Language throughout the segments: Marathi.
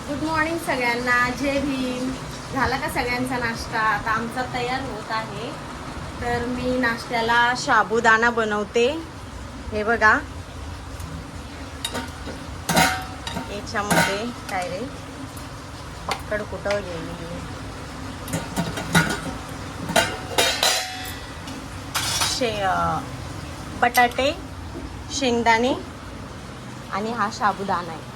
गुड मॉर्निंग सगळ्यांना. जय भीम. झाला का सगळ्यांचा नाश्ता? आता आमचा तयार होत आहे. तर मी नाश्त्याला साबुदाणा बनवते. हे बघा, याच्यामध्ये काय रे पक्कड कुठं गेली. बटाटे, शेंगदाणे आणि हा साबुदाणा आहे.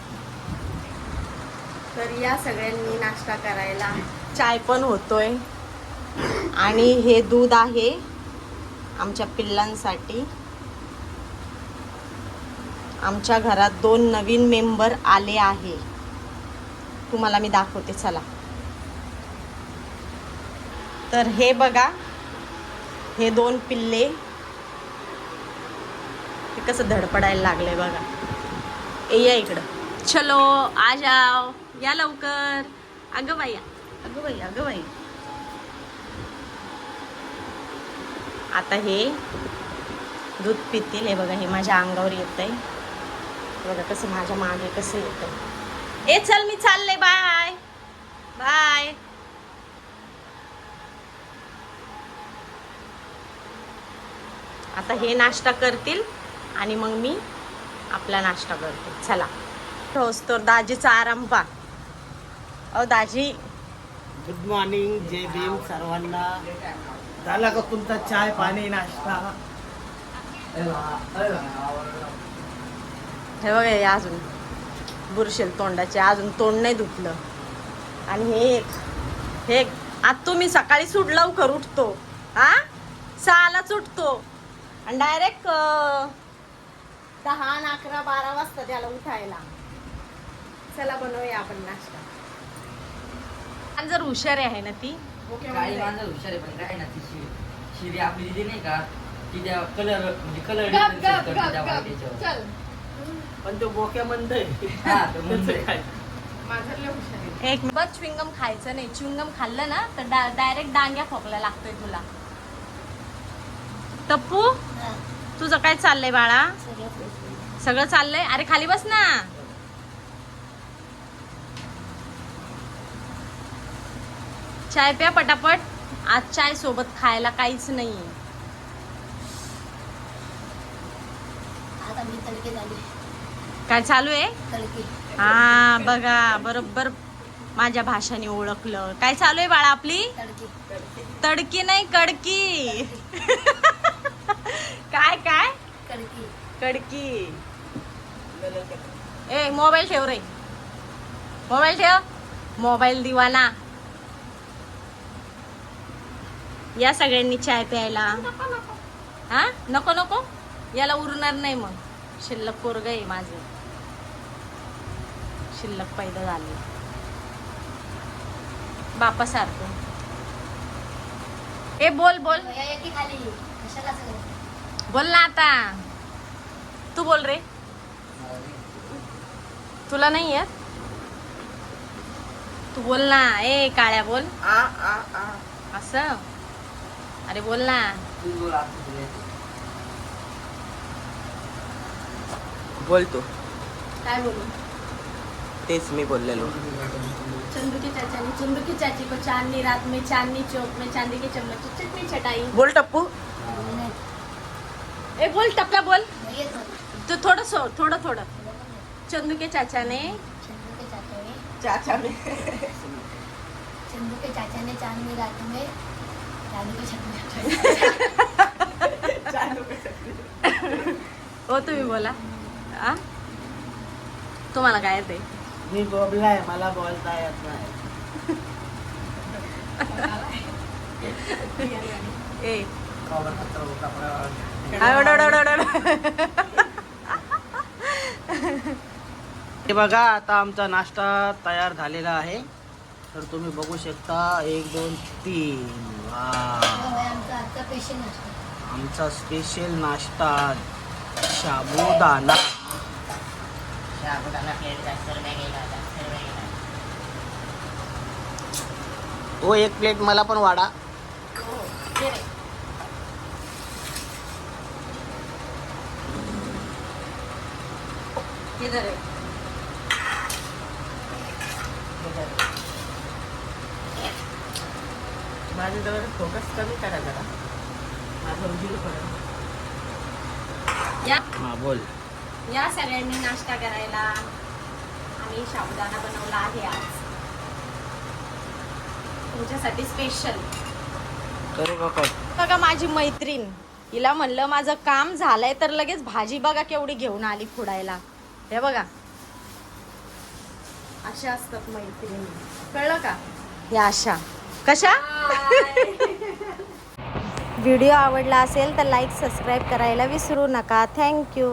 तर या सगळ्यांनी नाश्ता करायला. चाय पण होतोय आणि हे दूध आहे आमच्या पिल्लांसाठी. आमच्या घरात 2 नवीन मेंबर आले आहे. तुम्हाला मी दाखवते चला. तर हे बघा, हे 2 पिल्ले. हे कसं धडपडायला लागलंय बघा. या इकडं. चलो आ जाओ, या लवकर. अगं बाई, अगं बाई, अगं बाई. आता हे दूध पितील. हे बघा, हे माझ्या अंगावर येतंय. बघा कसं माझ्या मागे कसं येतंय. ए चल, मी चालले. Bye bye. आता हे नाश्ता करतील आणि मग मी आपला नाश्ता करते. चला. ठोस तर दाजीचा आराम पा. अहो दाजी, गुड मॉर्निंग. जय भीम सर्वांना. झाला का तुमचा चाय पाणी नाश्ता? हे बघा, हे अजून बुरशेल तोंडाचे, अजून तोंड नाही धुतलं. आणि हे आता तुम्ही सकाळी सूट लवकर उठतो, हा 6लाच उठतो आणि डायरेक्ट 10, 11, 12 वाजता त्याला उठायला. चला बनवूया आपण नाश्ता. आणि जर हुशार आहे ना ती, काही माणसं हुशार आहे, पण काय ना ती शिरी आपली दिली नाही का, ती त्या कलर म्हणजे कलर चल. पण तो बोक्या मंद आहे. माझं लय हुशार आहे. एक बस च्युइंगम खायचं नाही. च्युइंगम खाल्लं ना तर डायरेक्ट डांग्या खोकला लागतोय तुला. टप्पू, तुझं काय चाललंय बाळा? सगळं चाललंय. अरे खाली बस ना. चाय प्या पटापट. आज चाय सोबत खायला काहीच नाही. आता मी तडके झाले. काय चालू आहे? तडके. हा बघा, बरोबर माझ्या भाषाने ओळखलं. काय चालू आहे बाळा आपली? तडके. तडकी नाही, कडकी. काय काय? कडकी. कडकी. ए मोबाईल ठेव रे. मोबाईल ठेव. मोबाईल दिवाना. या सगळ्यांनी चाय प्यायला. हा नको नको, याला उरणार नाही. मग शिल्लक पोरग आहे माझं. शिल्लक पैदा झाले बापासारखं. ए बोल बोल येते खाली. कशाला सगळं? बोल ना आता. तू बोल रे. तुला नाही येत? तू बोल ना. ए काळ्या बोल. असं अरे बोल ना. बोलतो काय बोलू? तेच मी बोललेलो. चंदू के चाचा ने चंदू की चाची को चांदनी रात में चांदनी चौक में चांदी के चम्मच से चटनी चटाई. बोल टप्पू. ए बोल टप्प्या बोल. नाही येत. तो थोडं थोडं. चंदू के चाचा ने चंदू के चाचा ने चाचा ने चंदू के चाचा ने चांदनी रात में चांदी की छटनी. हो तुम्ही बोला. आ तुम्हाला काय येते? मी बोललाय, मला बोलता येत नाही. ए हे बघा, आता आमचा नाश्ता तयार झालेला आहे. तर तुम्ही बघू शकता. 1 2 3. आमचा आजचा पेशंट असतो. आमचा स्पेशल नाश्ता साबुदाणा. तो 1 प्लेट मला पण वाढा. इधर है. वगैरे. माझ्याजवळ फोकस कमी करा जरा, माझं उजीर पडेल. या हा बोल. या सगळ्यांनी नाश्ता करायला. आम्ही साबुदाणा बनवला आहे आज तुमच्यासाठी स्पेशल. करू का? बघा माझी मैत्रीण, हिला म्हणलं माझं काम झालंय तर लगेच भाजी बघा केवढी घेऊन आली खुडायला. हे बघा अशा असतात मैत्रिणी, कळलं का? या अशा कशा. व्हिडिओ आवडला असेल तर लाईक सबस्क्राईब करायला विसरू नका. थँक्यू.